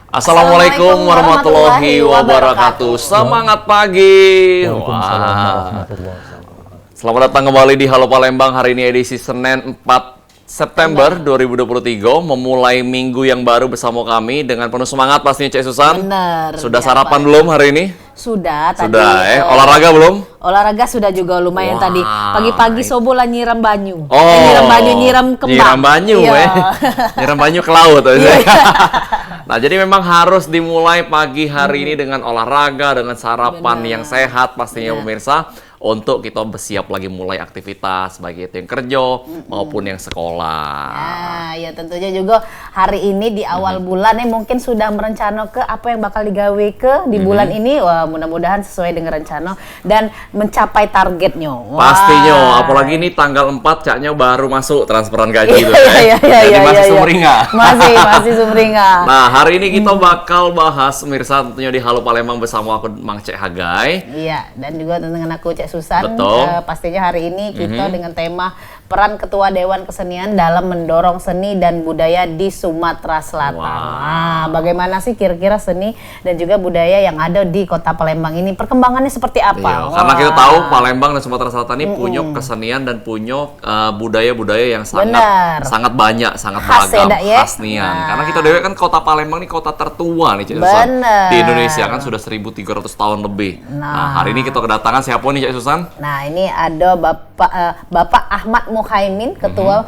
Assalamualaikum warahmatullahi wabarakatuh. Semangat pagi. Waalaikumsalam warahmatullahi wabarakatuh. Selamat datang kembali di Halo Palembang. Hari ini edisi Senin 4 September 2023, memulai minggu yang baru bersama kami dengan penuh semangat pastinya Cek Susan. Bener. Sudah sarapan belum hari ini? Sudah tadi. Sudah, olahraga belum? Olahraga sudah juga lumayan tadi. Pagi-pagi sobola nyiram banyu. Oh, nyiram banyu, nyiram kembang. Nyiram banyu, iya. Nyiram banyu ke laut. Nah, jadi memang harus dimulai pagi hari ini dengan olahraga, dengan sarapan yang sehat pastinya pemirsa. Untuk kita bersiap lagi mulai aktivitas, baik itu yang kerja maupun yang sekolah. Nah, ya tentunya juga hari ini di awal bulan mungkin sudah merencana ke apa yang bakal digawe ke di bulan ini. Wah, mudah-mudahan sesuai dengan rencana dan mencapai targetnya. Wah. Pastinya, apalagi ini tanggal 4 caknya baru masuk transferan gaji itu. Jadi masih sumringah. Masih sumringah. Nah, hari ini kita bakal bahas pemirsa tentunya di Halo Palembang bersama aku Mang Cek Hagai. Iya, dan juga dengan aku Cek Susan. Pastinya hari ini kita dengan tema peran Ketua Dewan Kesenian dalam mendorong seni dan budaya di Sumatera Selatan. Nah, bagaimana sih kira-kira seni dan juga budaya yang ada di Kota Palembang ini? Perkembangannya seperti apa? Iya, karena kita tahu Palembang dan Sumatera Selatan ini punya kesenian dan punya budaya-budaya yang sangat banyak, sangat beragam, khas nian. Karena kita dewe kan Kota Palembang ini kota tertua nih, Cek Susan. Di Indonesia kan sudah 1.300 tahun lebih. Nah, hari ini kita kedatangan siapa nih, Cek Susan? Nah, ini ada Bapak Ahmad Muhaimin, Ketua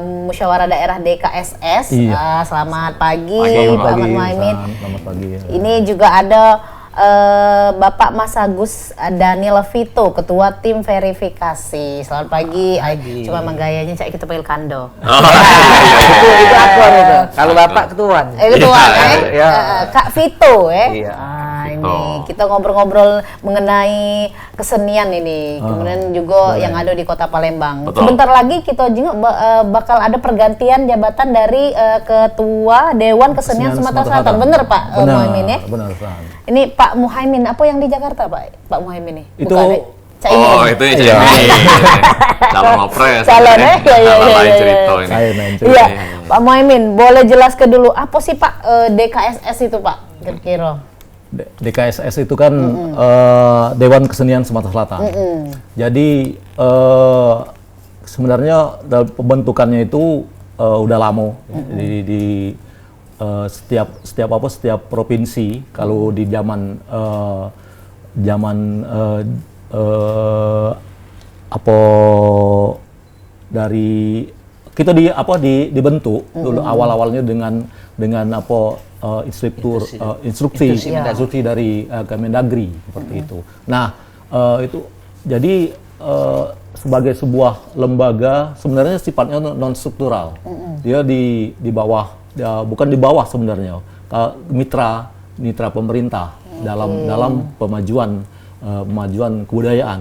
Musyawarah Daerah DKSS. Selamat pagi, Pak Ahmad Muhaimin. Selamat pagi. Ini juga ada Bapak Mas Agus Daniel Vito, Ketua Tim Verifikasi. Selamat pagi. Cuma menggayanya cak kita panggil Kando. Itu akun itu. Kalau Bapak ketuan. Ketuan, Kak Vito, Vito. Ini kita ngobrol-ngobrol mengenai kesenian ini. Kemudian juga yang ada di Kota Palembang. Sebentar lagi kita juga bakal ada pergantian jabatan dari Ketua Dewan Kesenian Sumatera Selatan. Bener Pak Muhaimin ya? Benar, Pak. Ini Pak Muhaimin, apa yang di Jakarta Pak Muhaimin nih? Itu itu ya calon wapres. Calon lain cerita ini. Iya, Pak Muhaimin, boleh jelaskan dulu apa sih Pak DKSS itu Pak kira-kira? DKSS itu kan Dewan Kesenian Sumatera Selatan. Jadi sebenarnya dalam pembentukannya itu udah lama di setiap provinsi. Kalau di zaman dari kita dibentuk dulu awal-awalnya dengan instruksi dari Kemendagri seperti itu. Nah, itu jadi sebagai sebuah lembaga sebenarnya sifatnya non struktural. Dia di bawah, bukan di bawah sebenarnya, mitra pemerintah dalam pemajuan kebudayaan.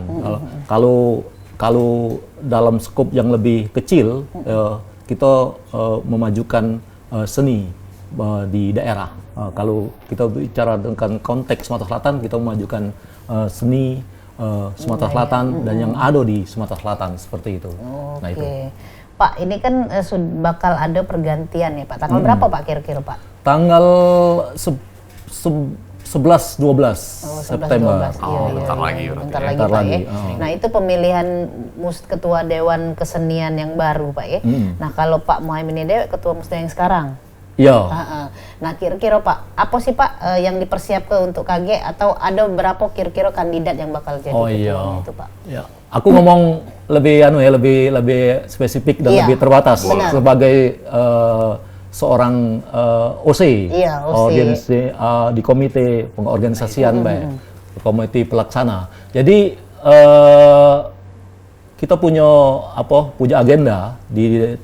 Kalau dalam skop yang lebih kecil, kita memajukan seni di daerah. Kalau kita bicara dengan konteks Sumatera Selatan, kita memajukan seni Sumatera Selatan dan yang ada di Sumatera Selatan seperti itu. Nah itu. Pak, ini kan bakal ada pergantian ya Pak. Tanggal berapa Pak kira-kira Pak? Tanggal 11-12 September. Bentar lagi Pak ya. Nah, itu pemilihan Ketua Dewan Kesenian yang baru Pak ya. Nah, kalau Pak Muhaimin ini Ketua Musda yang sekarang. Iya. Nah, kira-kira Pak, apa sih Pak yang dipersiapkan untuk KG atau ada berapa kira-kira kandidat yang bakal jadi ketua itu Pak? Ya. Aku ngomong lebih spesifik dan lebih terbatas sebagai seorang OC, di komite pengorganisasian komite pelaksana. Jadi kita punya agenda di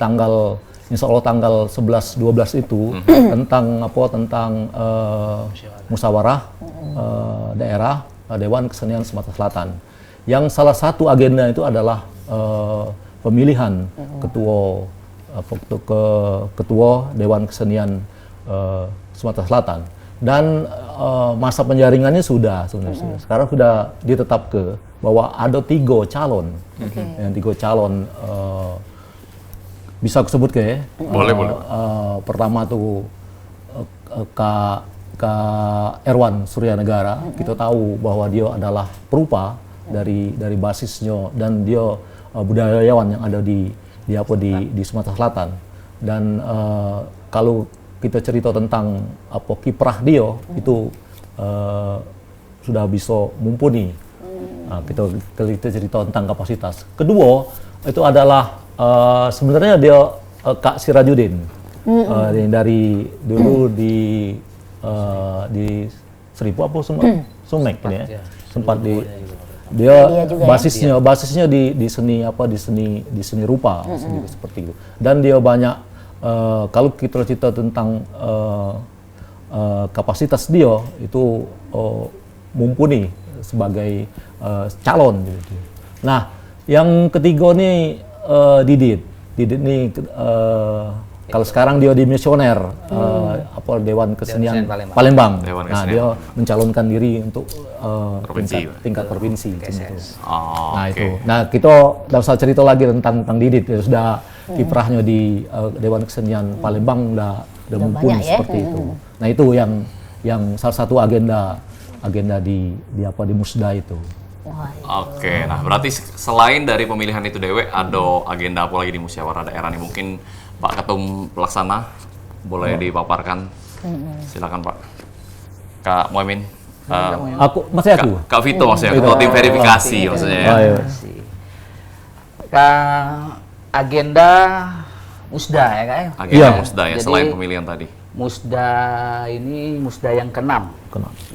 insya Allah tanggal 11-12 itu tentang musyawarah daerah Dewan Kesenian Sumatera Selatan. Yang salah satu agenda itu adalah pemilihan ketua Dewan Kesenian Sumatera Selatan. Dan masa penjaringannya sudah sekarang sudah ditetapkan bahwa ada 3 calon. Yang 3 calon bisa aku sebut ke ya? Boleh. Pertama tuh Kak Erwan Suryanegara, kita tahu bahwa dia adalah perupa dari basisnya, dan dia budayawan yang ada di Sumatera Selatan. Dan kalau kita cerita tentang kiprah dia itu sudah bisa mumpuni. Nah, kita cerita tentang kapasitas. Kedua itu adalah sebenarnya dia Kak Sirajuddin, yang dari dulu di Seribu apa Sumek ini ya, sempat dia basisnya di seni rupa seperti itu. Dan dia banyak kalau kita cerita tentang kapasitas dia itu mumpuni sebagai calon gitu. Nah, yang ketiga nih Didit nih kalau sekarang dia di misioner Dewan Kesenian Palembang. Nah, dia mencalonkan diri untuk tingkat provinsi gitu. Nah, itu. Nah, kita tidak usah cerita lagi tentang Didit, ya sudah kiprahnya di Dewan Kesenian Palembang udah mumpuni seperti itu. Nah, itu yang salah satu agenda di Musda itu. Oke, nah berarti selain dari pemilihan itu Dewe, ada agenda apa lagi di musyawarah daerah nih? Mungkin Pak Ketum Pelaksana boleh dipaparkan. Silakan Pak. Kak Muhammad. Kak Vito maksudnya, Ketua Tim Verifikasi maksudnya ya. Agenda Musda ya Kak ya? Agenda Musda ya, selain pemilihan tadi. Musda ini Musda yang ke-6.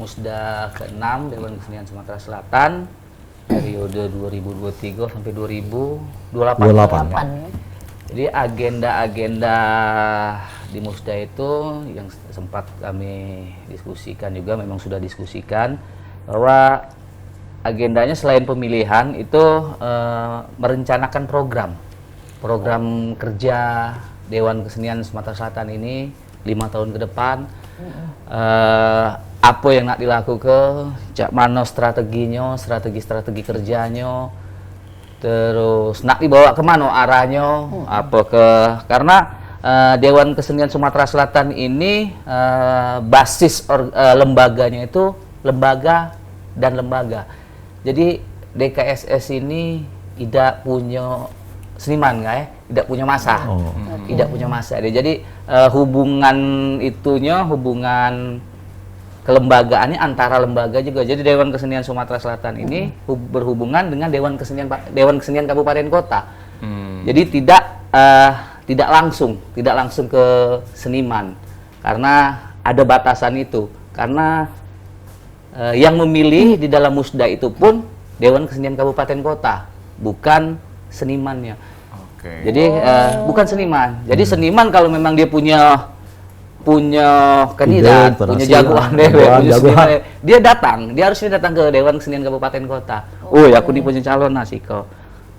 Musda ke-6 Dewan Kesenian Sumatera Selatan periode 2023 sampai 2028. Jadi agenda-agenda di Musda itu yang sempat kami diskusikan juga, memang sudah diskusikan bahwa agendanya selain pemilihan itu merencanakan program kerja Dewan Kesenian Sumatera Selatan ini 5 tahun ke depan. Apa yang nak dilakukan, cak mana strateginya, strategi kerjanya, terus nak dibawa kemana arahnya, karena Dewan Kesenian Sumatera Selatan ini basis lembaganya itu lembaga dan lembaga. Jadi DKSS ini tidak punya seniman tidak punya masa, tidak punya masa. Jadi hubungan kelembagaannya antara lembaga juga. Jadi Dewan Kesenian Sumatera Selatan ini berhubungan dengan Dewan Kesenian Kabupaten Kota. Jadi tidak langsung ke seniman, karena ada batasan itu. Karena yang memilih di dalam Musda itu pun Dewan Kesenian Kabupaten Kota, bukan senimannya. Jadi bukan seniman. Jadi seniman kalau memang dia punya kandidat, punya jagoan dia harusnya datang ke Dewan Kesenian Kabupaten Kota. Aku punya calon kok.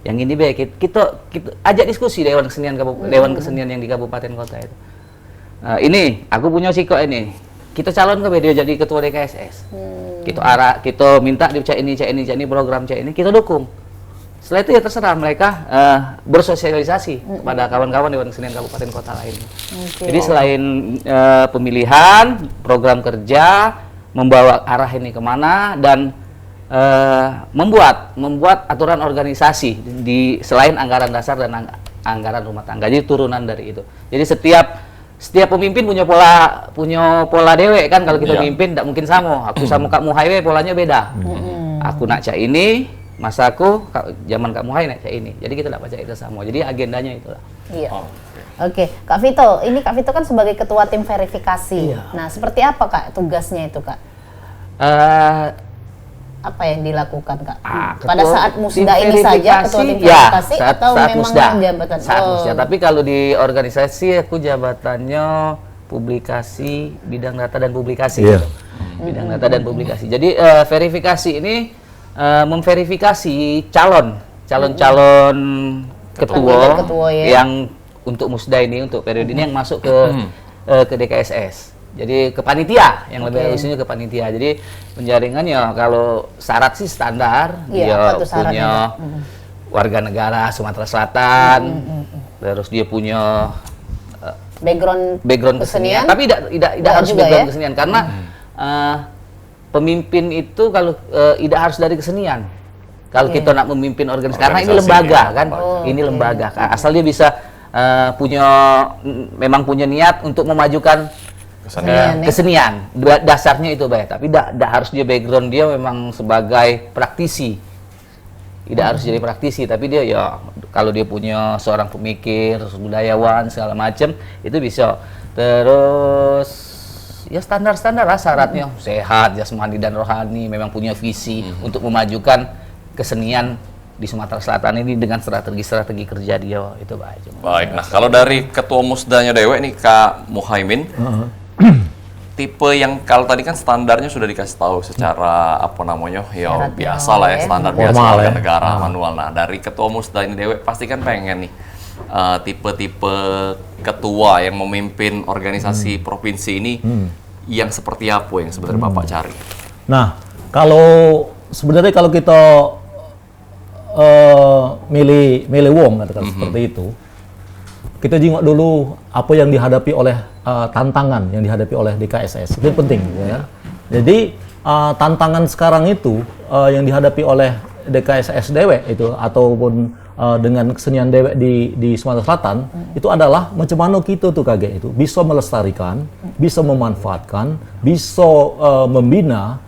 Yang ini kita ajak diskusi Dewan Kesenian yang di Kabupaten Kota itu. Ini aku punya kok ini. Kita calon ke dia jadi ketua DKSS. Kita minta dia cek ini program cek ini, kita dukung. Setelah itu ya terserah mereka bersosialisasi kepada kawan-kawan Dewan Kesenian Kabupaten Kota lain. Jadi selain pemilihan, program kerja, membawa arah ini kemana, dan membuat aturan organisasi selain anggaran dasar dan anggaran rumah tangga. Jadi turunan dari itu. Jadi setiap pemimpin punya pola dewe kan. Kalau kita mimpin tidak mungkin sama. Aku sama Kak Muhai polanya beda. Aku nak cak ini, masaku zaman Kak Muhai nak cak ini. Jadi kita tidak baca itu sama. Jadi agendanya itulah. Iya. Oke, Kak Vito, ini Kak Vito kan sebagai ketua tim verifikasi. Nah, seperti apa Kak tugasnya itu Kak? Apa yang dilakukan Kak? Pada saat Musda ini saja ketua tim verifikasi atau memang Musda, jabatan? Musda. Tapi kalau di organisasi aku jabatannya publikasi, bidang data dan publikasi. Bidang data dan publikasi. Jadi verifikasi ini memverifikasi calon ketua yang untuk Musda ini, untuk periode ini yang masuk ke DKSS. Jadi ke panitia, yang lebih halusnya ke panitia. Jadi penjaringannya kalau syarat sih standar, dia punya warga negara Sumatera Selatan, terus dia punya background kesenian, tapi tidak harus juga background ya? kesenian karena pemimpin itu kalau tidak harus dari kesenian. Kalau kita nak memimpin organisasi, karena ini lembaga kan, ini lembaga. Asal dia bisa memang punya niat untuk memajukan kesenian. Dasarnya itu baik, tapi tidak harus dia background dia memang sebagai praktisi. Tidak harus jadi praktisi, tapi dia ya kalau dia punya seorang pemikir, budayawan segala macam itu bisa. Terus ya standar-standar lah syaratnya, sehat, jasmani dan rohani, memang punya visi untuk memajukan kesenian di Sumatera Selatan ini dengan strategi kerja dia itu baik. Baik, nah kalau dari ketua musdanya Dewek nih Kak Muhaimin, tipe yang kalau tadi kan standarnya sudah dikasih tahu secara apa namanya ya biasa lah ya, standar biasa warga negara manual. Nah dari ketua musda ini Dewek pasti kan pengen nih tipe-tipe ketua yang memimpin organisasi provinsi ini yang seperti apa yang sebenarnya Bapak cari? Nah sebenarnya kalau kita milih wong katakan seperti itu, kita jengok dulu apa yang dihadapi oleh tantangan yang dihadapi oleh DKSS, itu penting ya. Jadi tantangan sekarang itu yang dihadapi oleh DKSS Dewek itu ataupun dengan kesenian Dewek di Sumatera Selatan itu adalah macam mana kita tuh kaget itu bisa melestarikan, bisa memanfaatkan, bisa membina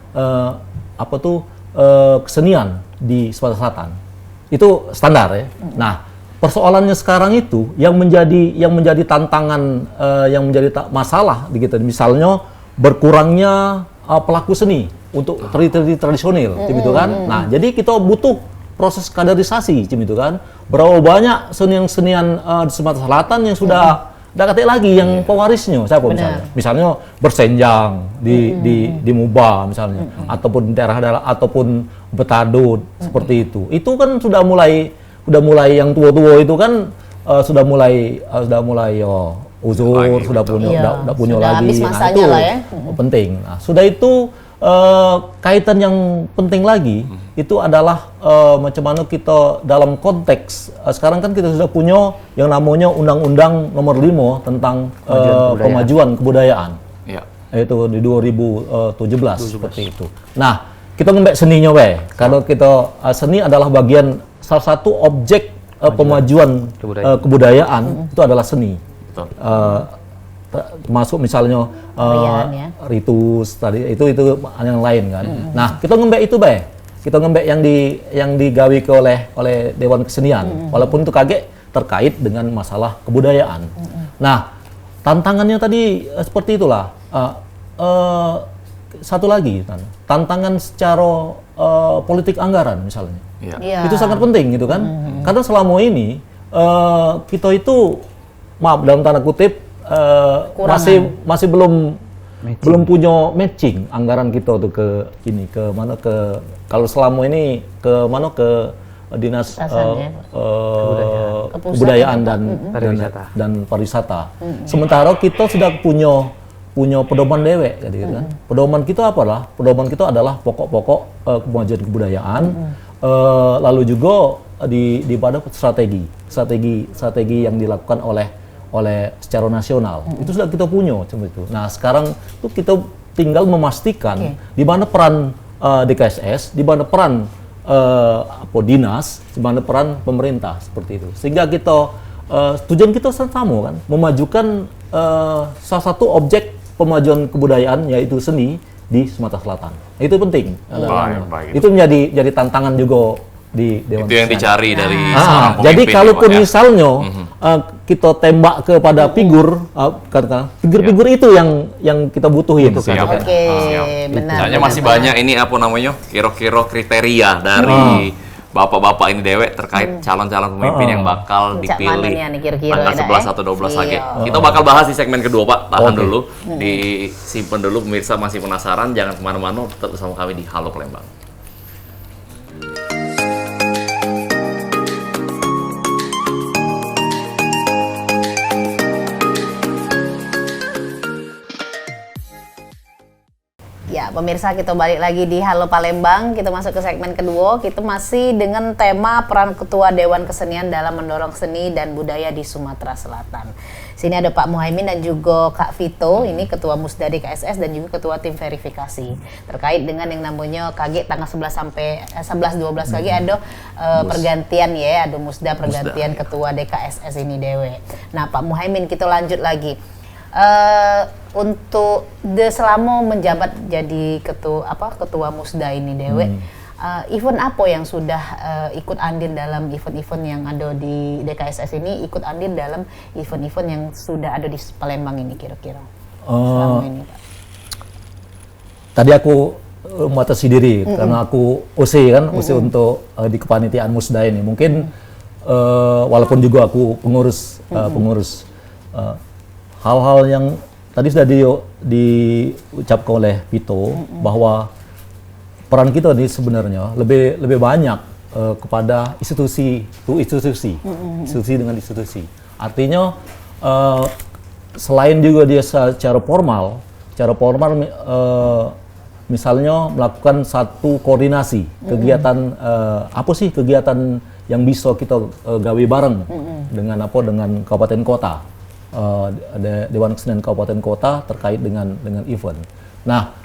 kesenian di Sumatera Selatan. Itu standar ya. Nah, persoalannya sekarang itu yang menjadi tantangan, yang menjadi masalah gitu. Misalnya berkurangnya pelaku seni untuk tradisional, gitu kan. Nah, jadi kita butuh proses kaderisasi, gitu kan. Berapa banyak senian di Sumatera Selatan yang sudah kate lagi yang pewarisnya siapa misalnya bersenjang di Muba misalnya ataupun daerah-daerah ataupun Betadut seperti itu kan sudah mulai yang tua-tua itu kan sudah mulai uzur sudah punya lagi. Nah itu penting. Nah, sudah itu kaitan yang penting lagi itu adalah macam mana kita dalam konteks sekarang kan kita sudah punya yang namanya Undang-Undang Nomor 5 tentang Pemajuan Kebudayaan. Ya. Itu di 2017 seperti itu. Nah, kita ngembek seninya kalau kita seni adalah bagian salah satu objek pemajuan kebudayaan itu adalah seni. Betul. Masuk misalnya ritus tadi itu yang lain kan. Nah, kita ngembek itu kita ngembek yang digawi oleh Dewan Kesenian walaupun itu terkait dengan masalah kebudayaan. Nah, tantangannya tadi seperti itulah. Satu lagi tantangan secara politik anggaran misalnya. Itu sangat penting gitu kan. Karena selama ini kita itu maaf dalam tanda kutip masih belum punya matching anggaran kita tuh ke kalau selama ini ke dinas kebudayaan dan pariwisata. Sementara kita sudah punya pedoman Dewek gitu kan. Pedoman kita apalah? Pedoman kita adalah pokok-pokok kemajuan kebudayaan. Lalu juga di pada strategi yang dilakukan oleh secara nasional. Itu sudah kita punya seperti itu. Nah, sekarang tuh kita tinggal memastikan di mana peran DKSS, di mana peran dinas, di mana peran pemerintah seperti itu. Sehingga kita tujuan kita sama kan, memajukan salah satu objek pemajuan kebudayaan yaitu seni di Sumatera Selatan. Itu penting. Itu menjadi tantangan juga di Dewan Itu yang dicari dari seorang pemimpin. Jadi kalaupun misalnya kita tembak kepada figur itu yang kita butuhin. Siap. Benar. Soalnya masih banyak ini kira-kira kriteria dari bapak-bapak ini Dewek terkait calon-calon pemimpin yang bakal dipilih tanggal 11 atau 12 lagi. Kita bakal bahas di segmen kedua, Pak. Tahan dulu, disimpan dulu pemirsa masih penasaran, jangan kemana-mana, tetap bersama kami di Halo Palembang. Ya, pemirsa, kita balik lagi di Halo Palembang. Kita masuk ke segmen kedua. Kita masih dengan tema peran Ketua Dewan Kesenian dalam mendorong seni dan budaya di Sumatera Selatan. Sini ada Pak Muhaimin dan juga Kak Vito, ini Ketua Musda KSS dan juga Ketua Tim Verifikasi. Terkait dengan yang namanya KG tanggal 11 sampai 11-12 lagi ada pergantian ya, ada Musda pergantian Ketua DKSS ini dewe. Nah, Pak Muhaimin, kita lanjut lagi. Untuk selama menjabat jadi ketua Musda ini dewe, event apa yang sudah ikut andil dalam event-event yang ada di DKSS ini, ikut andil dalam event-event yang sudah ada di Palembang ini kira-kira selama ini, Pak? Tadi aku membatasi diri karena aku OC kan, OC untuk di kepanitiaan Musda ini. Mungkin walaupun juga aku pengurus hal-hal yang tadi sudah diucapkan oleh Vito bahwa peran kita ini sebenarnya lebih banyak kepada institusi dengan institusi. Artinya selain juga dia secara formal misalnya melakukan satu koordinasi kegiatan apa sih kegiatan yang bisa kita gawe bareng dengan kabupaten kota. Dewan Kesenian Kabupaten Kota terkait dengan event. Nah,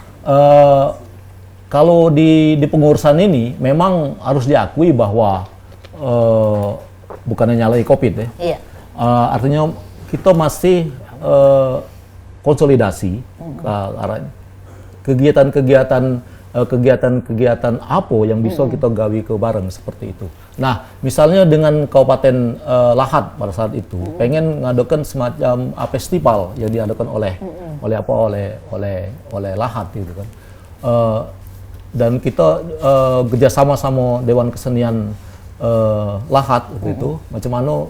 kalau di pengurusan ini memang harus diakui bahwa bukannya nyalahi COVID ya. Iya. Artinya kita masih konsolidasi ke arah kegiatan apa yang bisa kita gawi ke bareng seperti itu. Nah, misalnya dengan Kabupaten Lahat pada saat itu pengen ngadakan semacam festival yang diadakan oleh Lahat gitu kan. Dan kita kerjasama sama Dewan Kesenian Lahat gitu, macam mana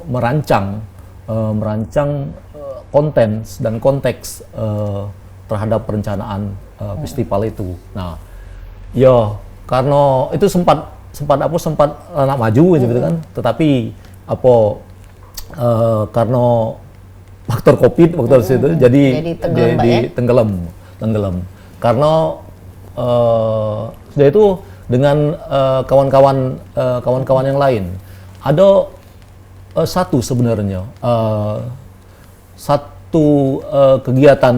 merancang konten dan konteks terhadap perencanaan festival itu. Nah, ya karena itu sempat nak maju gitu kan, tetapi karena faktor COVID itu jadi tenggelam. Karena sudah itu dengan kawan-kawan yang lain ada satu kegiatan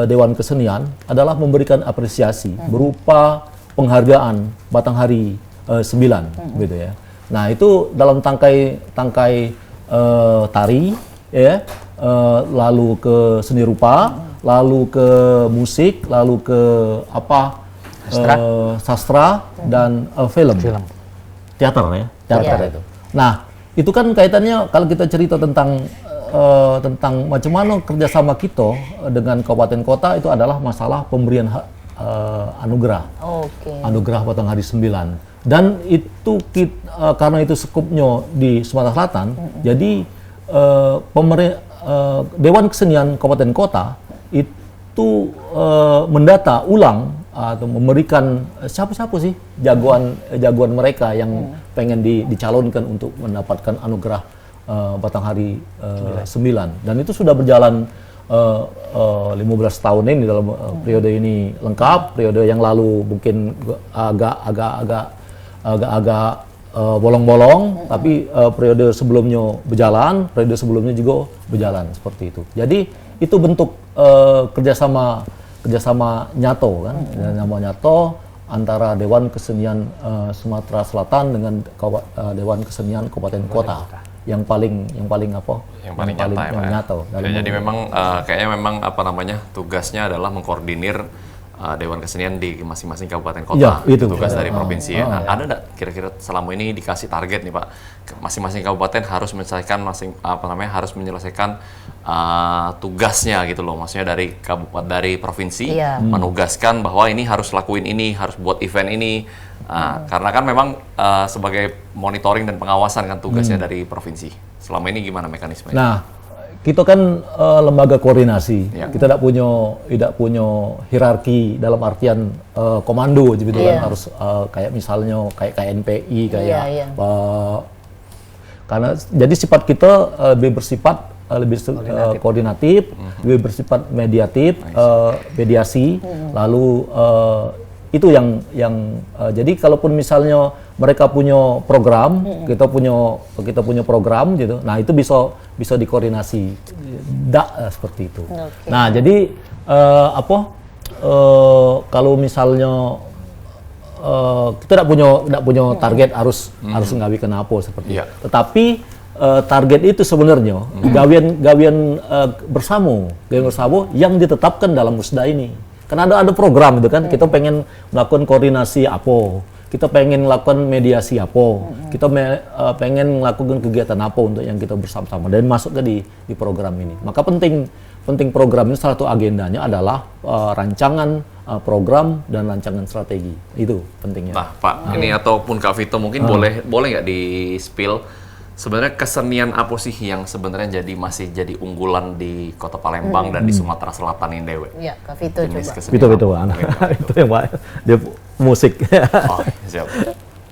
Dewan Kesenian adalah memberikan apresiasi berupa penghargaan Batanghari 9 gitu ya. Nah, itu dalam tangkai tari ya, lalu ke seni rupa, lalu ke musik, lalu ke sastra dan film. Teater ya, teater itu. Nah, itu kan kaitannya kalau kita cerita tentang macam mana kerjasama kita dengan kabupaten kota, itu adalah masalah pemberian anugerah. Anugerah Batanghari 9. Dan itu karena itu skupnya di Sumatera Selatan, jadi Dewan Kesenian Kabupaten Kota itu mendata ulang atau memberikan siapa sih jagoan mereka yang pengen dicalonkan untuk mendapatkan anugerah Batanghari 9. Dan itu sudah berjalan 15 tahun ini dalam periode ini lengkap. Periode yang lalu mungkin agak bolong-bolong, tapi periode sebelumnya berjalan, periode sebelumnya juga berjalan seperti itu. Jadi itu bentuk kerjasama nyato kan, nyato antara Dewan Kesenian Sumatera Selatan dengan Dewan Kesenian Kabupaten Kota. Yang paling nyata. Jadi memang kayaknya memang tugasnya adalah mengkoordinir Dewan Kesenian di masing-masing kabupaten kota. Ya, itu tugas dari provinsi ya. Nah, ada nggak kira-kira selama ini dikasih target nih Pak, masing-masing kabupaten harus menyelesaikan harus menyelesaikan tugasnya gitu loh. Maksudnya dari provinsi menugaskan bahwa ini harus lakuin ini, harus buat event ini. Karena kan memang sebagai monitoring dan pengawasan kan tugasnya dari provinsi. Selama ini gimana mekanismenya? Nah, kita kan lembaga koordinasi. Kita tidak punya hierarki dalam artian komando gitu kan, harus kayak misalnya kayak KNPI karena jadi sifat kita lebih bersifat koordinatif, lebih bersifat mediatif, mediasi. Lalu itu yang jadi kalaupun misalnya mereka punya program, kita punya program gitu. Nah, itu bisa dikoordinasi. Seperti itu. Okay. Nah, jadi kalau misalnya kita tidak punya target harus nggawi kenapa seperti itu. Tetapi target itu sebenarnya gawian bersama yang ditetapkan dalam musda ini. Karena ada program itu kan, kita pengen melakukan koordinasi apa, kita pengen melakukan mediasi apa, kita pengen melakukan kegiatan apa untuk yang kita bersama-sama dan masuk ke di program ini. Maka penting program ini salah satu agendanya adalah rancangan program dan rancangan strategi. Itu pentingnya. Nah, Pak, ini ataupun Kak Vito mungkin boleh nggak di-spill sebenarnya kesenian apa sih yang sebenarnya masih jadi unggulan di Kota Palembang dan di Sumatera Selatan ini, Dewe? Iya, Kak Vito coba. Vito, itu yang Pak, dia musik. Oh, siap.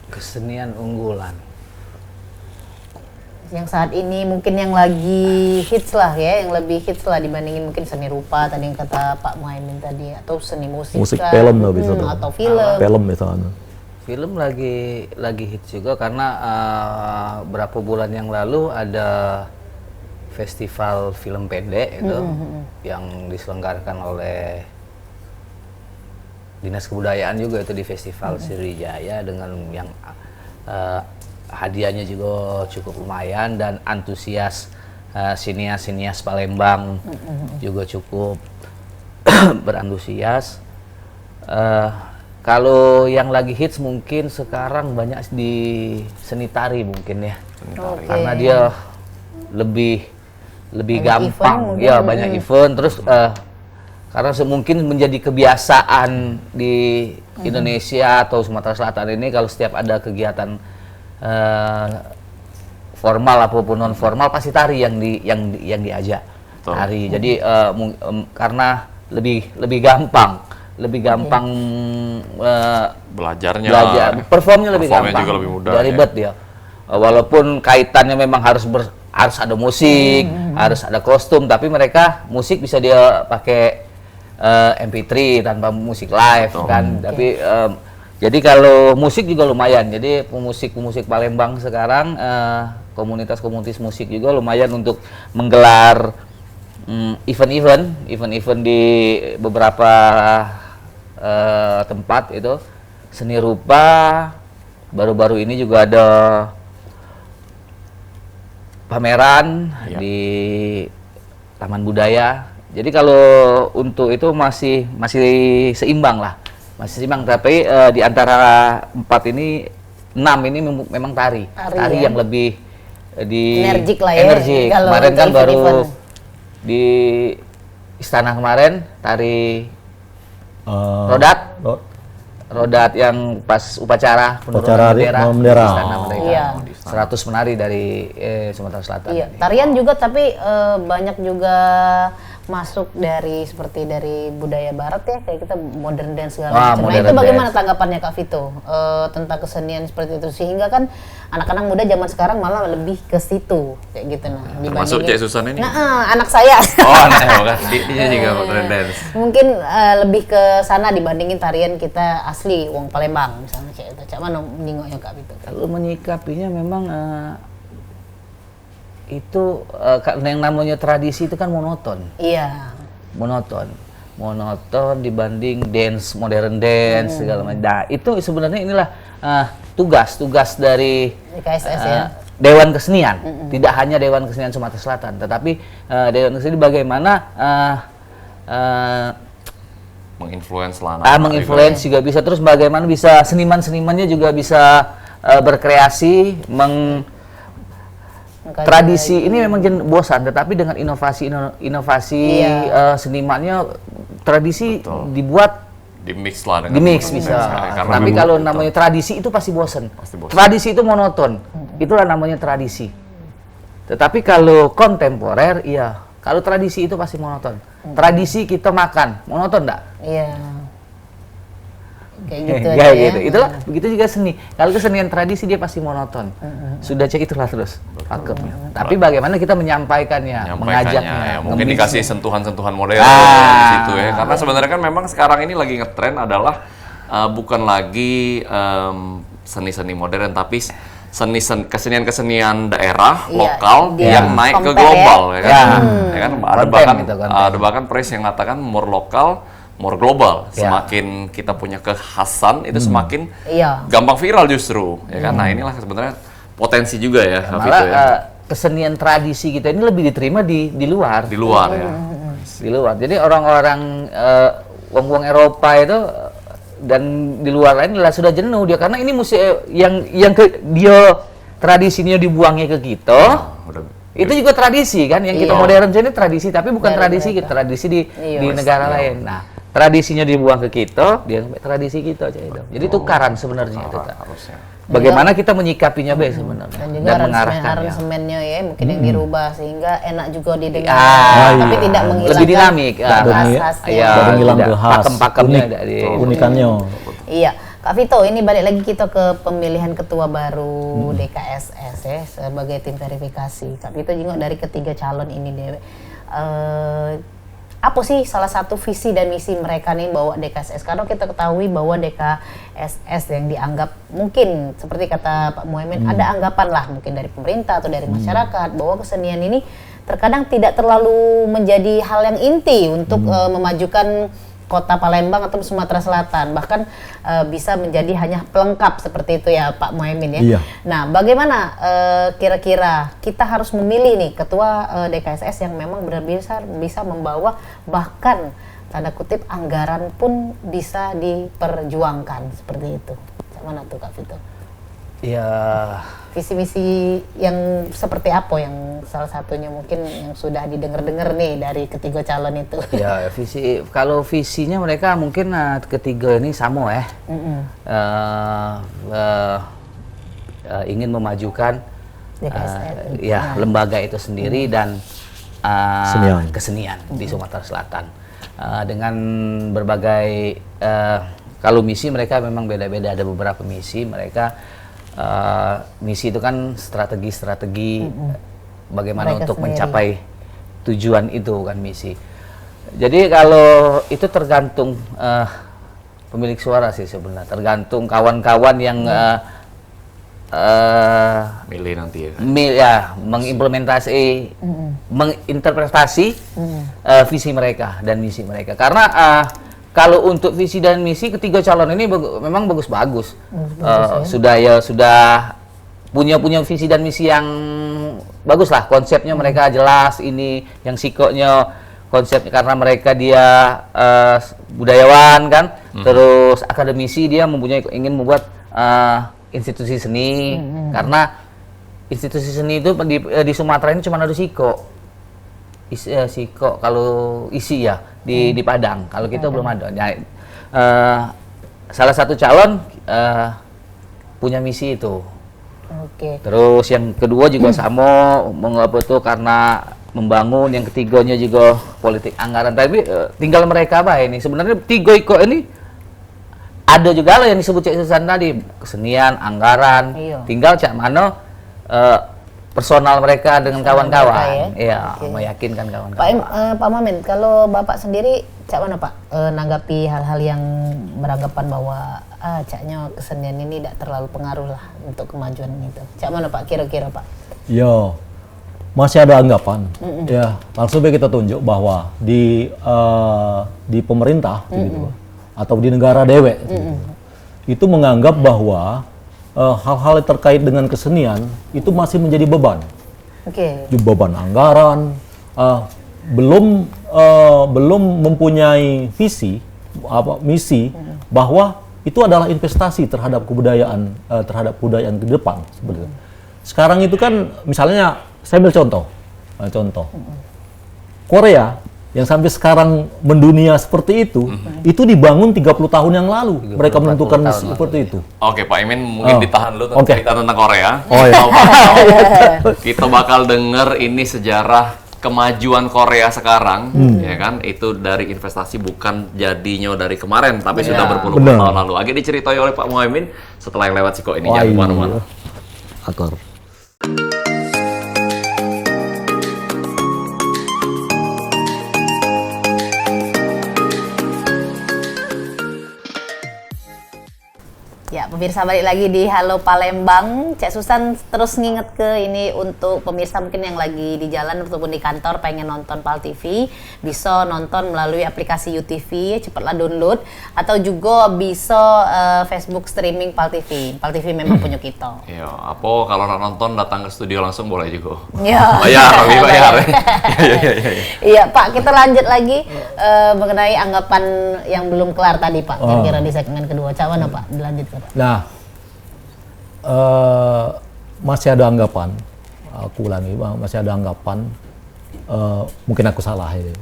Kesenian unggulan. Yang saat ini mungkin yang lagi hits lah ya, yang lebih hits lah dibandingin mungkin seni rupa tadi yang kata Pak Muhaimin tadi, atau seni musik film lah bisa atau film. Film misalnya. Film lagi hits juga karena berapa bulan yang lalu ada festival film pendek itu yang diselenggarakan oleh Dinas Kebudayaan juga itu di Festival Sriwijaya dengan yang hadiahnya juga cukup lumayan dan antusias sinias Palembang juga cukup berantusias. Kalau yang lagi hits mungkin sekarang banyak di seni tari mungkin ya, karena dia lebih gampang, ya banyak event terus karena mungkin menjadi kebiasaan di Indonesia atau Sumatera Selatan ini kalau setiap ada kegiatan formal apapun non formal pasti tari yang diajak. Betul. Tari. Jadi karena lebih gampang belajar performnya lebih gampang juga lebih mudah, ribet ya. Walaupun kaitannya memang harus ada musik, harus ada kostum, tapi mereka musik bisa dia pakai MP3 tanpa musik live kan. Tapi jadi kalau musik juga lumayan. Jadi pemusik Palembang sekarang komunitas musik juga lumayan untuk menggelar event di beberapa tempat itu. Seni rupa baru-baru ini juga ada pameran di Taman Budaya. Jadi kalau untuk itu masih seimbang lah, tapi di antara 4 ini 6 ini memang tari ya? Yang lebih energik lah ya. Energik. Kemarin kan baru di Istana kemarin tari rodat yang pas upacara penurunan bendera di Istana Merdeka. 100 penari dari Sumatera Selatan. Iya, tarian juga tapi banyak juga masuk seperti dari budaya barat ya, kayak kita modern dance segala macam. Nah, itu bagaimana tanggapannya Kak Vito tentang kesenian seperti itu, sehingga kan anak-anak muda zaman sekarang malah lebih ke situ kayak gitu. Nah, termasuk Cek Susan ini? Nah, anak saya. Oh, anaknya kan dia juga modern dance. Mungkin lebih ke sana dibandingin tarian kita asli wong Palembang misalnya Cek itu. Cak mana menyingoknya Kak Vito? Kalau menyikapinya memang itu yang namanya tradisi itu kan monoton. Iya. Monoton dibanding modern dance segala macam. Nah, itu sebenarnya inilah tugas dari KSS ya. Dewan Kesenian. Tidak hanya Dewan Kesenian Sumatera Selatan, tetapi Dewan Kesenian bagaimana menginfluence juga bisa, terus bagaimana bisa senimannya juga bisa berkreasi, tradisi ini memang bosan, tetapi dengan inovasi senimannya tradisi dibuat di-mix lah dengan bisa. Tapi kalau namanya tradisi itu pasti bosan. Tradisi itu monoton. Itulah namanya tradisi. Tetapi kalau kontemporer, iya. Kalau tradisi itu pasti monoton. Tradisi kita makan, monoton enggak? Iya. kayak gitu aja Kayak ya. gitu. Itulah begitu juga seni. Kalau kesenian tradisi dia pasti monoton. Sudah cek itulah terus pakemnya. Tapi bagaimana kita menyampaikannya, mengajaknya. Ya, mungkin dikasih sentuhan-sentuhan modern di situ ya. Karena sebenarnya kan memang sekarang ini lagi ngetren adalah bukan lagi seni-seni modern, tapi kesenian-kesenian daerah lokal yang naik ke global ya kan. Ya kan ada bahkan praise yang mengatakan more lokal, more global. Semakin kita punya kekhasan itu semakin gampang viral justru ya kan. Nah, inilah sebenarnya potensi juga ya. Malah kesenian tradisi kita ini lebih diterima di luar. Di luar ya. Di luar. Jadi orang-orang wong-wong Eropa itu dan di luar lain lah sudah jenuh dia karena ini musik yang dia tradisinya dibuangnya ke kita. Itu juga tradisi kan yang kita modern ini tradisi tapi bukan tradisi kita tradisi di negara lain. Nah, tradisinya dibuang ke kita, dia tradisi kita aja itu. Jadi tukaran sebenarnya itu. Bagaimana kita menyikapinya sebenarnya dan mengarahkannya. Aransemennya ya mungkin yang dirubah sehingga enak juga didengar tapi tidak menghilangkan lebih dinamik tidak hilang ke khas pakem-pakemnya dari unikannya. Iya, Kak Vito, ini balik lagi kita ke pemilihan ketua baru DKSS ya sebagai tim verifikasi. Kak Vito juga dari ketiga calon ini Dewe. Apa sih salah satu visi dan misi mereka nih bawa DKSS? Karena kita ketahui bahwa DKSS yang dianggap mungkin seperti kata Pak Muhammad ada anggapan lah mungkin dari pemerintah atau dari masyarakat bahwa kesenian ini terkadang tidak terlalu menjadi hal yang inti untuk memajukan Kota Palembang atau Sumatera Selatan, bahkan bisa menjadi hanya pelengkap seperti itu ya Pak Muhaimin ya. Iya. Nah, bagaimana kira-kira kita harus memilih nih ketua DKSS yang memang benar-benar bisa membawa bahkan tanda kutip anggaran pun bisa diperjuangkan seperti itu. Mana tuh Kak Vito? Ya, visi-misi yang seperti apa yang salah satunya mungkin yang sudah didengar-dengar nih dari ketiga calon itu? Ya, kalau visinya mereka mungkin ketiga ini sama ya. Ingin memajukan lembaga itu sendiri dan kesenian di Sumatera Selatan dengan berbagai kalau misi mereka memang beda-beda, ada beberapa misi mereka. Misi itu kan strategi bagaimana mereka untuk sendiri mencapai tujuan itu kan misi. Jadi kalau itu tergantung pemilik suara sih sebenarnya, tergantung kawan-kawan yang milih nanti ya. Mengimplementasi, menginterpretasi visi mereka dan misi mereka. Karena kalau untuk visi dan misi ketiga calon ini memang bagus-bagus. Sudah punya visi dan misi yang bagus lah. Konsepnya mereka jelas ini, yang sikoknya konsepnya karena mereka dia budayawan kan. Terus akademisi dia ingin membuat institusi seni karena institusi seni itu di Sumatera ini cuma ada siko. Siko kalau isi ya di Padang, kalau kita belum ada. Salah satu calon punya misi itu. Terus yang kedua juga sama mengapa tuh karena membangun, yang ketiganya juga politik anggaran. Tapi tinggal mereka apa ini sebenarnya tiga iko ini ada juga lah yang disebut Cik Susan tadi, kesenian, anggaran. Tinggal cak mana personal mereka dengan kawan-kawan, meyakinkan kawan-kawan. Pak Mamen, kalau Bapak sendiri, cak mana Pak nanggapi hal-hal yang beranggapan bahwa caknya kesenian ini tidak terlalu pengaruh lah untuk kemajuan itu. Cak mana Pak kira-kira Pak? Ya, masih ada anggapan. Ya, langsung kita tunjuk bahwa di pemerintah gitu, atau di negara dewek itu menganggap bahwa hal-hal terkait dengan kesenian itu masih menjadi beban. Beban anggaran, belum mempunyai misi bahwa itu adalah investasi terhadap kebudayaan ke depan sebenarnya. Sekarang itu kan misalnya saya ambil contoh Korea yang sampai sekarang mendunia seperti itu dibangun 30 tahun yang lalu. Mereka menentukan seperti itu. Oke, Pak Imin mungkin ditahan dulu cerita tentang Korea. Oh ya. Kita bakal denger ini sejarah kemajuan Korea sekarang, ya kan, itu dari investasi bukan jadinya dari kemarin, tapi sudah berpuluh-puluh tahun lalu. Agak diceritai oleh Pak Muhaimin setelah yang lewat Siko ini. Jangan kemana-mana. Akor. Ya, pemirsa balik lagi di Halo Palembang. Cek Susan terus nginget ke ini untuk pemirsa mungkin yang lagi di jalan ataupun di kantor pengen nonton PAL TV, bisa nonton melalui aplikasi UTV, cepatlah download, atau juga bisa Facebook streaming PAL TV. PAL TV memang punya kita. Iya, apa kalau nonton datang ke studio langsung boleh juga. Ya. Bayar. Iya, Pak, kita lanjut lagi mengenai anggapan yang belum kelar tadi, Pak. Kira-kira di segmen kedua. Cawan Pak, dilanjutkan. Nah, masih ada anggapan, aku ulangi, masih ada anggapan, mungkin aku salah ini,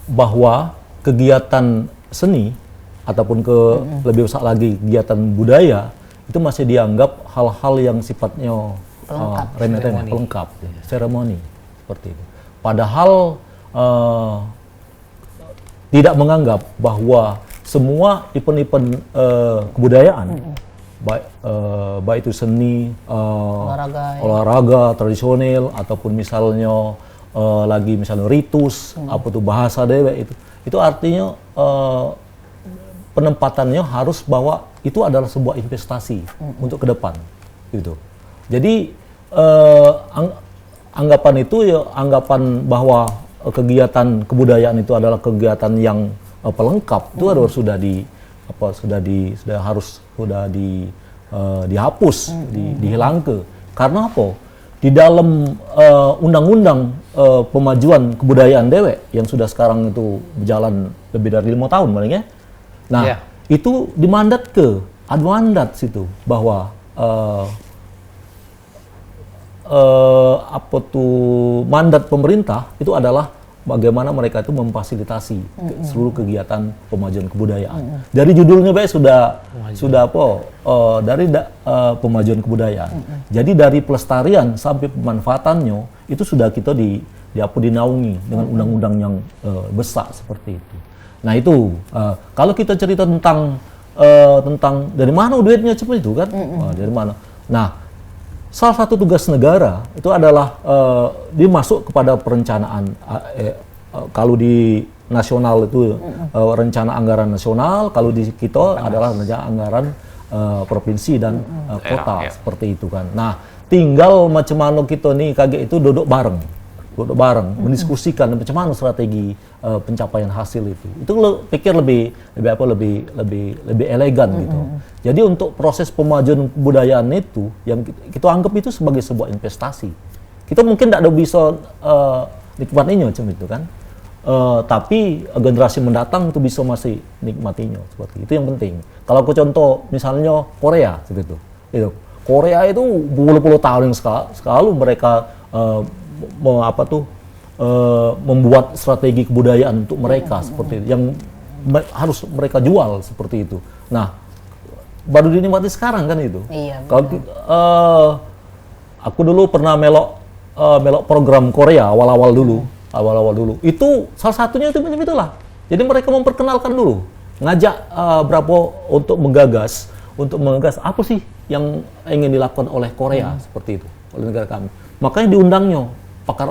bahwa kegiatan seni ataupun lebih besar lagi kegiatan budaya itu masih dianggap hal-hal yang sifatnya remeh-temeh, pelengkap, seremoni seperti itu. Padahal tidak menganggap bahwa semua event-event kebudayaan, baik itu seni, olahraga tradisional, ataupun misalnya misalnya ritus, apa tuh bahasa dewek itu artinya penempatannya harus bahwa itu adalah sebuah investasi untuk ke depan, gitu. Jadi anggapan itu ya anggapan bahwa kegiatan kebudayaan itu adalah kegiatan yang pelengkap itu sudah dihapus, dihilangkan. Karena apa? Di dalam undang-undang pemajuan kebudayaan dewek yang sudah sekarang itu berjalan lebih dari 5 tahun paling ya. Nah, itu ada mandat situ bahwa mandat pemerintah itu adalah bagaimana mereka itu memfasilitasi seluruh kegiatan pemajuan kebudayaan. Dari judulnya baik sudah pemajuan kebudayaan. Jadi dari pelestarian sampai pemanfaatannya itu sudah kita dinaungi dengan undang-undang yang besar seperti itu. Nah itu kalau kita cerita tentang dari mana duitnya seperti itu kan, dari mana? Nah, salah satu tugas negara itu adalah dia masuk kepada perencanaan. Kalau di nasional itu rencana anggaran nasional, kalau di kita adalah rencana anggaran provinsi dan kota seperti itu kan. Nah, tinggal macam mana kita nih kaget itu duduk bareng, mendiskusikan macam mana strategi pencapaian hasil itu. Itu pikir lebih elegan gitu. Jadi untuk proses pemajuan kebudayaan itu yang kita anggap itu sebagai sebuah investasi. Kita mungkin tidak bisa nikmatinya macam itu kan. Tapi generasi mendatang itu bisa masih nikmatinya seperti itu yang penting. Kalau aku contoh misalnya Korea seperti itu. Korea itu puluh-puluh tahun yang selalu mereka membuat strategi kebudayaan untuk mereka seperti itu yang harus mereka jual seperti itu. Nah, baru dinikmati sekarang kan itu. Iya. Kalau aku dulu pernah melok program Korea awal-awal dulu. Itu salah satunya itu macam itulah. Jadi mereka memperkenalkan dulu, ngajak untuk menggagas apa sih yang ingin dilakukan oleh Korea seperti itu oleh negara kami. Makanya diundangnya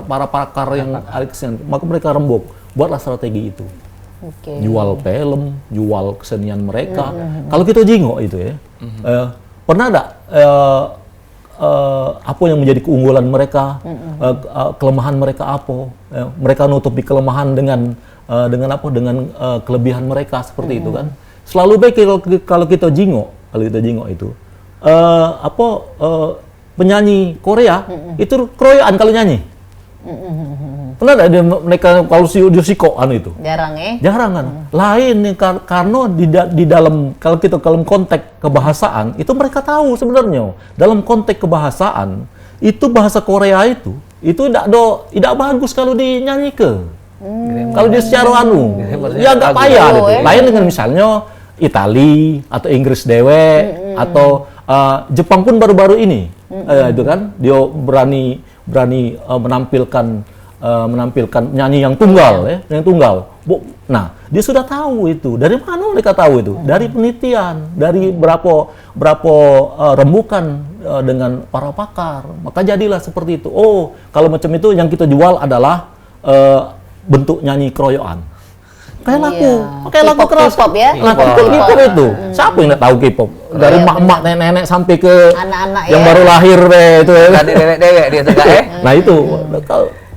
para pakar yang Alexen, maka mereka rembuk, buatlah strategi itu. Jual film, jual kesenian mereka. Kalau kita jingok itu ya, pernah ada apa yang menjadi keunggulan mereka, kelemahan mereka apa? Mereka nutupi kelemahan dengan kelebihan mereka seperti itu kan. Selalu baik kalau kita jingok itu penyanyi Korea itu keroyokan kalau nyanyi. Pernah ada mereka kalau sikoan itu? Jarang Jarang kan. Lain nih karena di dalam kalau kita konteks kebahasaan itu mereka tahu sebenarnya dalam konteks kebahasaan itu bahasa Korea itu tidak bagus kalau dinyanyikan. Kalau dia secara ya agak payah. Lain dengan misalnya Itali atau Inggris dewe atau Jepang pun baru-baru ini itu kan dia berani berani menampilkan nyanyi yang tunggal, yang tunggal. Nah, dia sudah tahu itu. Dari mana mereka tahu itu? Dari penelitian, dari berapa rembukan dengan para pakar. Maka jadilah seperti itu. Oh, kalau macam itu yang kita jual adalah bentuk nyanyi keroyokan. Kayak lagu keras. K-pop ya? Lagu K-pop itu. Siapa yang nggak tahu K-pop? Dari mak-mak, nenek-nenek sampai ke anak-anak yang baru lahir itu. Tadi dewek dia suka Nah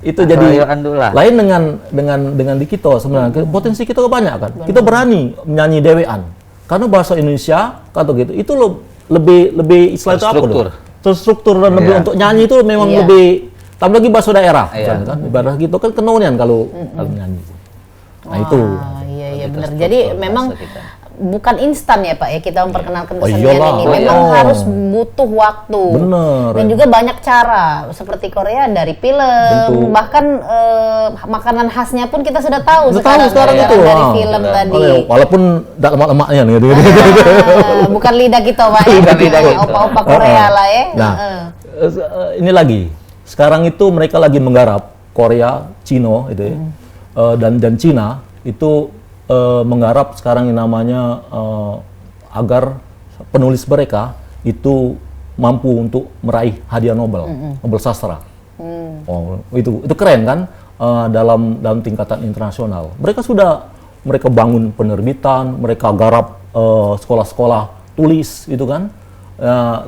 itu jadi lain dengan di kita sebenarnya. Potensi kita banyak kan. Kita berani menyanyi dewean. Karena bahasa Indonesia kata gitu itu lebih istilah itu apa tuh? Terstruktur dan lebih untuk nyanyi itu memang lebih, tambah lagi bahasa daerah kan. Ibarat gitu kan kenonian kalau nyanyi. Nah itu. Iya benar. Jadi memang bukan instan ya Pak ya kita memperkenalkan kesenian ini. Memang harus butuh waktu. Bener. Dan juga banyak cara. Seperti Korea dari film, bahkan makanan khasnya pun kita sudah tahu sekarang itu dari film tadi. Walaupun tidak lemak-lemaknya nih. Bukan lidah kita Pak ya. Opa-opa Korea lah ya. Nah, ini lagi. Sekarang itu mereka lagi menggarap Korea, Cina itu ya. Dan Cina itu menggarap sekarang yang namanya agar penulis mereka itu mampu untuk meraih hadiah Nobel, Nobel sastra. Oh, itu keren kan dalam tingkatan internasional. Mereka bangun penerbitan, mereka garap sekolah-sekolah tulis itu kan.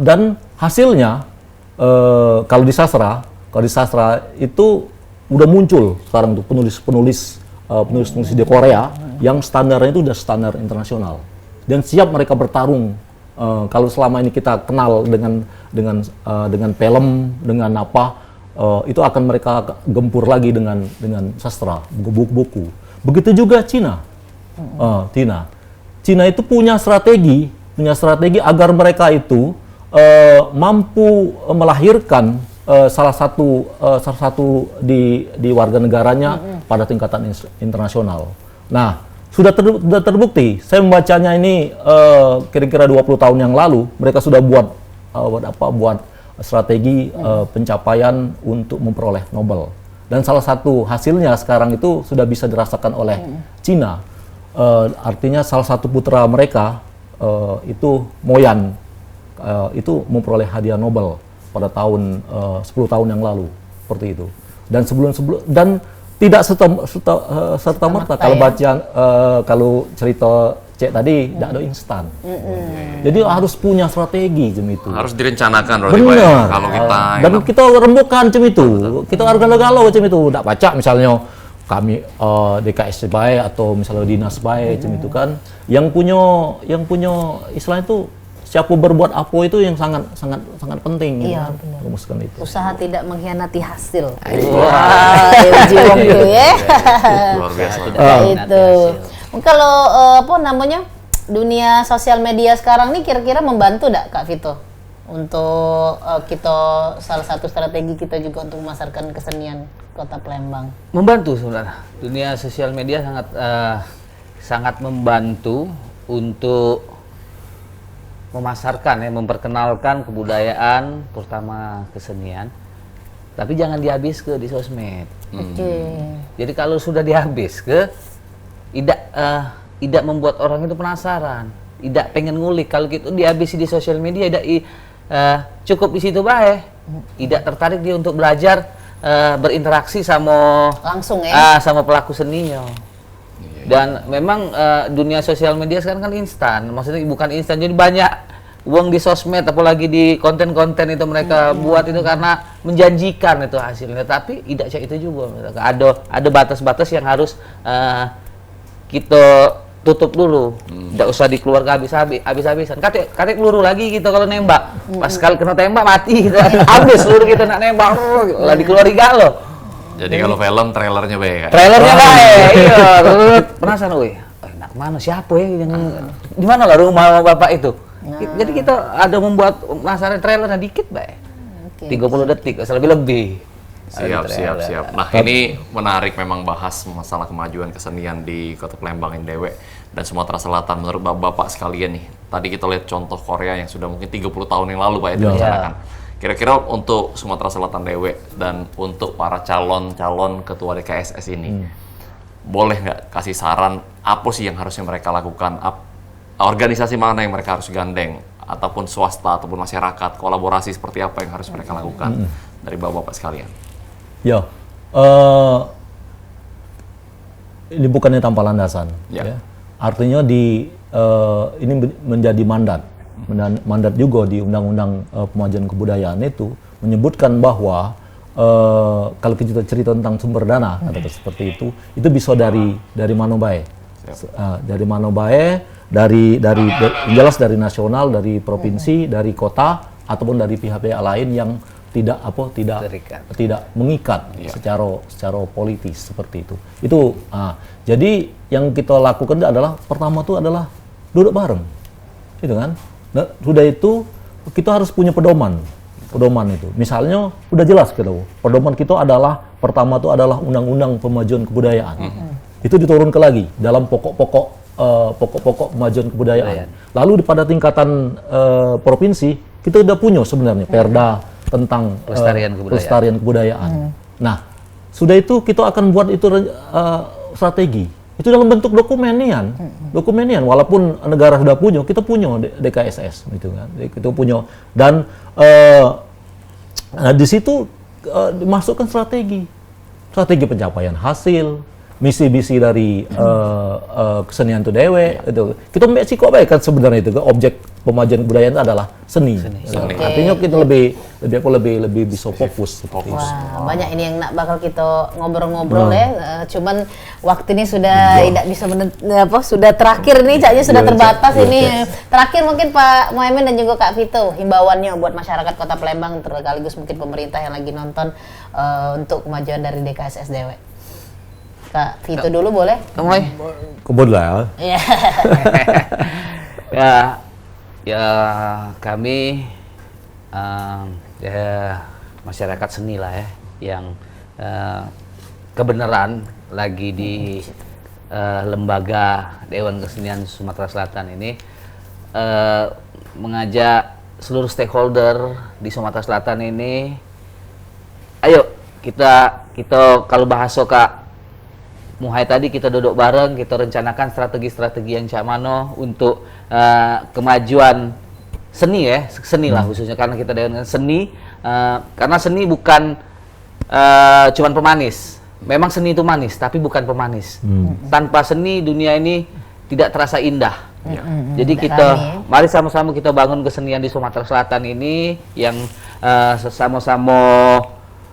Dan hasilnya kalau di sastra itu udah muncul sekarang tuh penulis di Korea yang standarnya itu udah standar internasional dan siap mereka bertarung. Kalau selama ini kita kenal dengan film, dengan apa, itu akan mereka gempur lagi dengan sastra, buku-buku. Begitu juga Cina. Cina itu punya strategi agar mereka itu mampu melahirkan salah satu di warga negaranya pada tingkatan internasional. Nah, sudah terbukti. Saya membacanya ini kira-kira 20 tahun yang lalu, mereka sudah buat strategi pencapaian untuk memperoleh Nobel. Dan salah satu hasilnya sekarang itu sudah bisa dirasakan oleh Cina. Artinya salah satu putra mereka itu Moyan itu memperoleh hadiah Nobel pada tahun 10 tahun yang lalu, seperti itu. Dan dan tidak serta-merta kalau cerita Cek tadi tidak ada instan. Jadi harus punya strategi macam itu. Harus direncanakan berarti Pak. Benar. Kalau kita dan kita rembukan macam itu. Kita harus galau macam itu. Tidak baca misalnya kami DKS baik atau misalnya dinas baik macam itu kan. Yang punya istilah itu siapa berbuat apa itu yang sangat penting. Iya, benar. Rumuskan itu. Usaha tidak mengkhianati hasil. Wah, jiwa itu ya. luar biasa. Itu. Kalau dunia sosial media sekarang nih kira-kira membantu enggak Kak Vito untuk kita salah satu strategi kita juga untuk memasarkan kesenian Kota Palembang? Membantu sebenarnya. Dunia sosial media sangat membantu untuk memasarkan memperkenalkan kebudayaan, terutama kesenian. Tapi jangan dihabis ke di sosmed. Jadi kalau sudah dihabis ke tidak membuat orang itu penasaran, tidak pengen ngulik. Kalau gitu dihabisi di sosial media, cukup di situ baik. Tidak tertarik dia untuk belajar berinteraksi sama langsung ya sama pelaku seninya. Dan memang dunia sosial media sekarang kan instan, maksudnya bukan instan, jadi banyak uang di sosmed, apalagi di konten-konten itu mereka buat itu karena menjanjikan itu hasilnya, tapi tidak cek itu juga. Ada batas-batas yang harus kita tutup dulu, tidak usah dikeluarkan habis-habisan. Kate peluru lagi gitu kalau nembak, pas kali kena tembak mati gitu, habis peluru kita nak nembak, lah dikeluarin galo. Jadi kalau film trailernya baik kan? Trailernya baik, iya. Penasaran, nak mana siapa ya yang di mana lah rumah bapak itu? Jadi kita ada membuat penasaran trailernya dikit baik. 30 detik, lebih. Siap. Nah, ini menarik memang bahas masalah kemajuan kesenian di Kota Palembang ini Dewe dan Sumatera Selatan. Menurut Bapak sekalian nih, tadi kita lihat contoh Korea yang sudah mungkin 30 tahun yang lalu Pak ya direncanakan. Kira-kira untuk Sumatera Selatan Dewe dan untuk para calon-calon ketua DKSS ini, boleh nggak kasih saran apa sih yang harusnya mereka lakukan? Organisasi mana yang mereka harus gandeng? Ataupun swasta, ataupun masyarakat, kolaborasi seperti apa yang harus mereka lakukan dari bapak-bapak sekalian? Ya, ini bukannya tanpa landasan. Ya. Artinya ini menjadi mandat juga di Undang-Undang Pemajuan Kebudayaan itu menyebutkan bahwa kalau kita cerita tentang sumber dana atau seperti itu bisa dari mana baik, dari mana baik, dari jelas dari nasional, dari provinsi, dari kota ataupun dari pihak-pihak lain yang tidak mengikat secara politis seperti itu. Jadi yang kita lakukan adalah pertama itu adalah duduk bareng, gitu kan? Nah, sudah itu kita harus punya pedoman itu. Misalnya udah jelas gitu. Pedoman kita adalah pertama itu adalah Undang-Undang Pemajuan Kebudayaan. Itu diturunkan lagi dalam pokok-pokok pemajuan kebudayaan. Lalu pada tingkatan provinsi kita udah punya sebenarnya Perda tentang pelestarian kebudayaan. Nah, sudah itu kita akan buat itu strategi. Itu dalam bentuk dokumenian, walaupun negara sudah punya, kita punya DKSS, gitu kan, kita punya, dan di situ dimasukkan strategi pencapaian hasil, misi-misi dari kesenian itu dewe, itu kita mbak kok baik kan sebenarnya itu objek pemajuan kebudayaan itu adalah seni. Artinya kita lebih bisa fokus. Wah, banyak ini yang bakal kita ngobrol-ngobrol ya. Cuman waktu ini sudah tidak bisa sudah terakhir nih, Caknya sudah terbatas ini. Terakhir mungkin Pak Muhaimin dan juga Kak Vito, himbauannya buat masyarakat Kota Palembang sekaligus mungkin pemerintah yang lagi nonton untuk kemajuan dari DKSS Dewe. Kak Vito dulu boleh? Kebetulan ya kami masyarakat seni lah ya, yang kebenaran lagi di lembaga Dewan Kesenian Sumatera Selatan ini mengajak seluruh stakeholder di Sumatera Selatan ini, ayo kita kalau bahasa Kak Muhai tadi, kita duduk bareng, kita rencanakan strategi-strategi yang cak mano untuk kemajuan seni ya, seni lah khususnya karena kita dengan seni, karena seni bukan cuman pemanis. Memang seni itu manis, tapi bukan pemanis. Tanpa seni dunia ini tidak terasa indah. Jadi mari sama-sama kita bangun kesenian di Sumatera Selatan ini yang sama-sama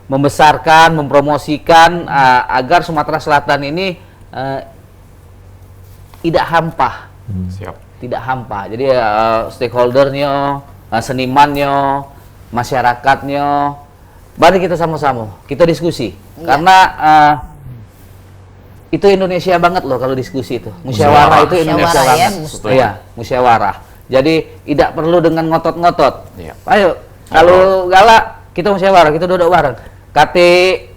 membesarkan, mempromosikan agar Sumatera Selatan ini tidak hampa. Tidak hampa. Jadi stakeholdernya, senimannya, masyarakatnya, mari kita sama-sama, kita diskusi. Karena itu Indonesia banget loh kalau diskusi itu. Musyawarah itu Indonesia banget. Iya, musyawarah. Jadi tidak perlu dengan ngotot-ngotot. Ayo, kalau galak kita musyawarah, kita duduk bareng. Kate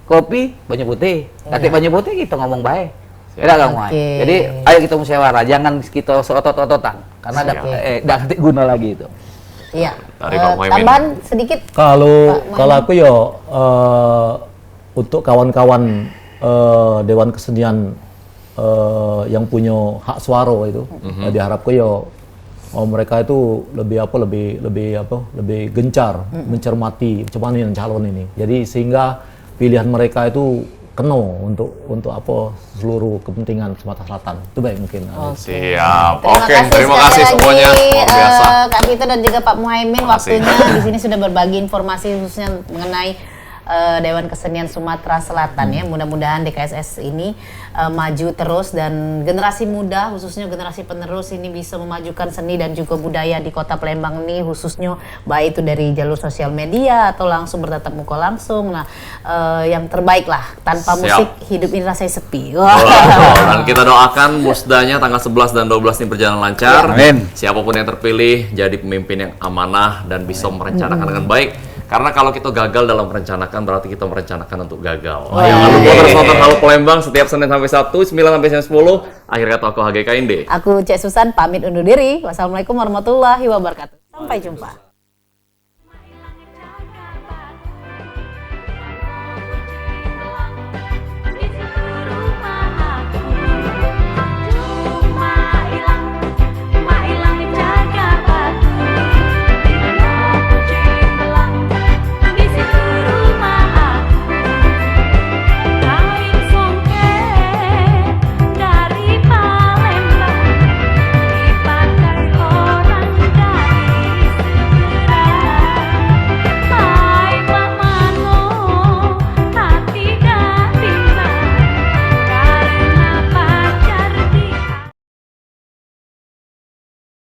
kopi banyak putih, kate banyak putih kita ngomong baik. Tidak kamu. Jadi ayo kita musyawarah, jangan kita seotot-ototan karena ada guna lagi itu. Iya. Tambahan sedikit. Kalau aku ya untuk kawan-kawan Dewan Kesenian yang punya hak suara itu diharapkan ya mereka itu lebih gencar mencermati calon ini. Jadi sehingga pilihan mereka itu kena untuk seluruh kepentingan Sumatera Selatan. Itu baik mungkin. Siap. Terima kasih semuanya. Luar biasa. Kak Vito dan juga Pak Muhaimin, waktunya di sini sudah berbagi informasi khususnya mengenai Dewan Kesenian Sumatera Selatan ya. Mudah-mudahan DKSS ini maju terus dan generasi muda khususnya generasi penerus ini bisa memajukan seni dan juga budaya di Kota Palembang ini, khususnya baik itu dari jalur sosial media atau langsung bertatap muka langsung. Nah, yang terbaik lah, tanpa musik hidup ini rasanya sepi. Dan kita doakan musdanya tanggal 11 dan 12 ini berjalan lancar. Amin. Siapapun yang terpilih jadi pemimpin yang amanah dan bisa merencanakan dengan baik. Karena kalau kita gagal dalam merencanakan, berarti kita merencanakan untuk gagal. Jangan lupa terus nonton Halo Palembang setiap Senin sampai Sabtu, 9 sampai 10. Akhir kata aku HGKND. Aku Cek Susan, pamit undur diri. Wassalamualaikum warahmatullahi wabarakatuh. Sampai jumpa.